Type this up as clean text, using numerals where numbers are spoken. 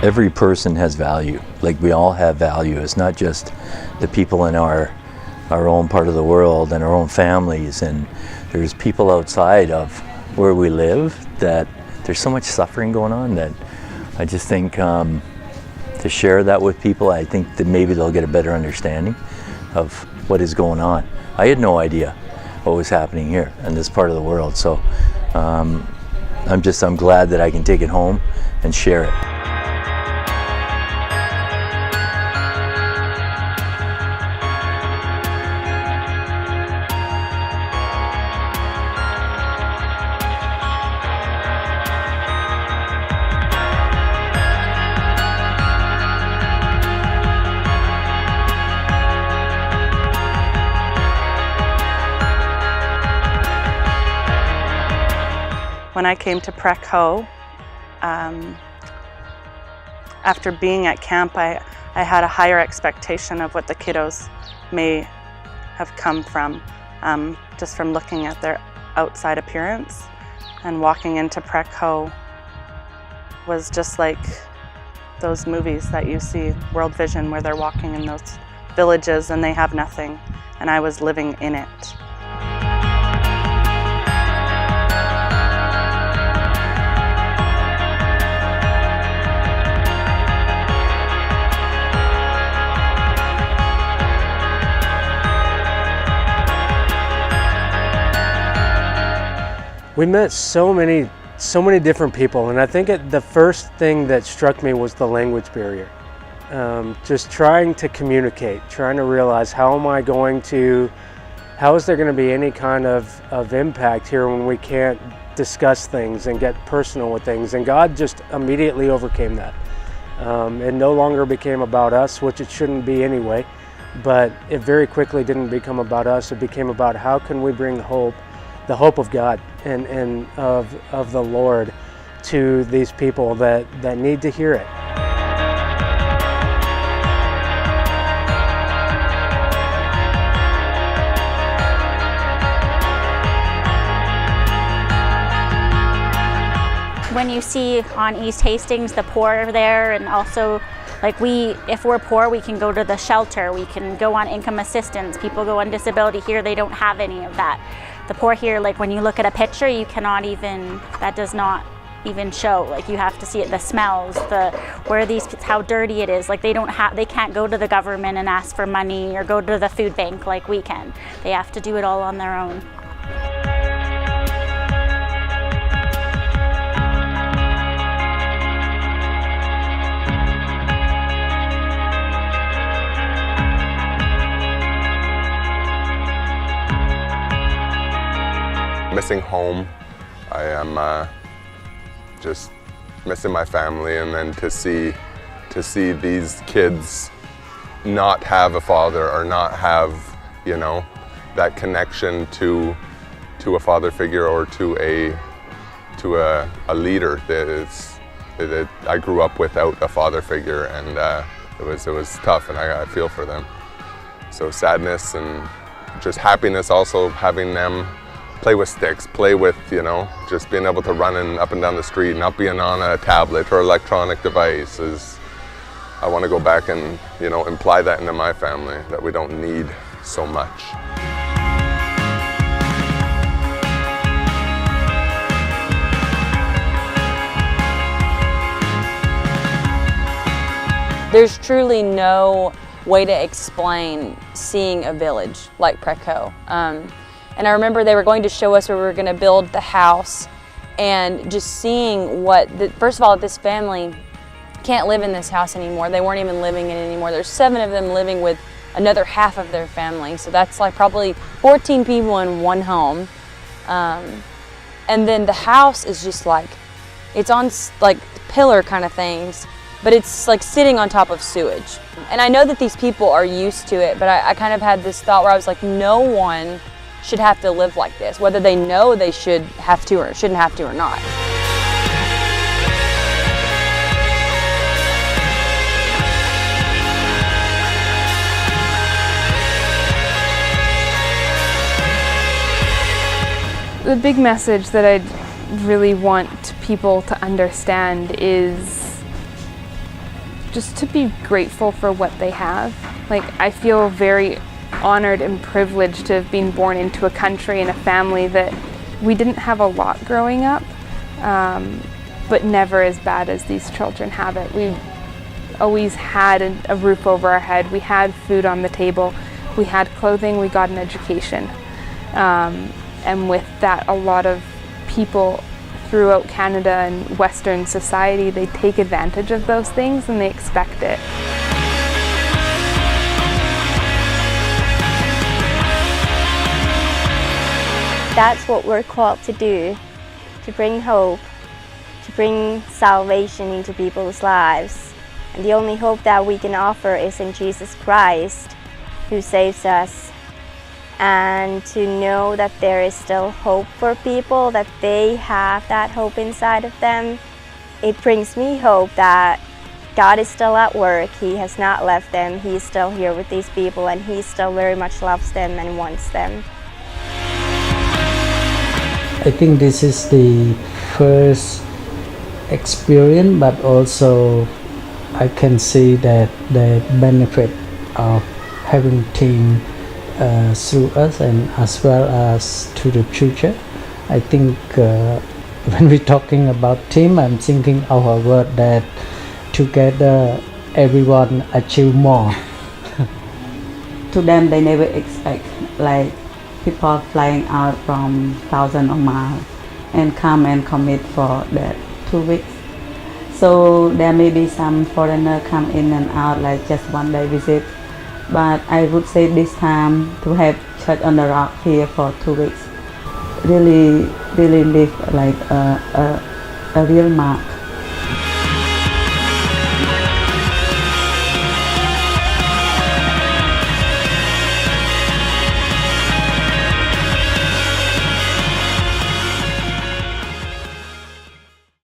every person has value. Like, we all have value. It's not just the people in our own part of the world and our own families, and there's people outside of where we live that there's so much suffering going on that I just think to share that with people, I think that maybe they'll get a better understanding of what is going on. I had no idea what was happening here in this part of the world, so I'm glad that I can take it home and share it. When I came to Prek Ho, after being at camp, I had a higher expectation of what the kiddos may have come from, just from looking at their outside appearance. And walking into Prek Ho was just like those movies that you see, World Vision, where they're walking in those villages and they have nothing, and I was living in it. We met so many different people, and I think the first thing that struck me was the language barrier. Just trying to communicate, trying to realize how is there going to be any kind of impact here when we can't discuss things and get personal with things. And God just immediately overcame that. It no longer became about us, which it shouldn't be anyway, but it very quickly didn't become about us. It became about how can we bring the hope of God and of the Lord to these people that need to hear it. When you see on East Hastings the poor there, and also like if we're poor, we can go to the shelter, we can go on income assistance. People go on disability. Here they don't have any of that. The poor here, like when you look at a picture, you cannot even, that does not even show. Like you have to see it, the smells, how dirty it is. Like they can't go to the government and ask for money or go to the food bank like we can. They have to do it all on their own. Missing home. I am just missing my family, and then to see these kids not have a father or not have, that connection to a father figure or to a leader. I grew up without a father figure, and it was tough, and I feel for them. So sadness and just happiness, also having them play with sticks, play with, just being able to run up and down the street, not being on a tablet or electronic device. I want to go back and, imply that into my family, that we don't need so much. There's truly no way to explain seeing a village like Prek Ho. And I remember they were going to show us where we were going to build the house, and just seeing first of all, this family can't live in this house anymore. They weren't even living in it anymore. There's 7 of them living with another half of their family. So that's like probably 14 people in one home. And then the house is just like, it's on like pillar kind of things, but it's like sitting on top of sewage. And I know that these people are used to it, but I kind of had this thought where I was like, no one should have to live like this, whether they know they should have to or shouldn't have to or not. The big message that I really want people to understand is just to be grateful for what they have. Like, I feel very honored and privileged to have been born into a country and a family that we didn't have a lot growing up, but never as bad as these children have it. We always had a roof over our head, we had food on the table, we had clothing, we got an education. And with that, a lot of people throughout Canada and Western society, they take advantage of those things and they expect it. That's what we're called to do, to bring hope, to bring salvation into people's lives. And the only hope that we can offer is in Jesus Christ, who saves us. And to know that there is still hope for people, that they have that hope inside of them, it brings me hope that God is still at work. He has not left them. He's still here with these people, and He still very much loves them and wants them. I think this is the first experience, but also I can see that the benefit of having team through us and as well as to the future. I think when we're talking about team, I'm thinking of a word that together everyone achieve more. To them, they never expect like people flying out from thousands of miles and come and commit for that 2 weeks. So there may be some foreigner come in and out like just one day visit. But I would say this time to have Church on the Rock here for 2 weeks really leave like a real mark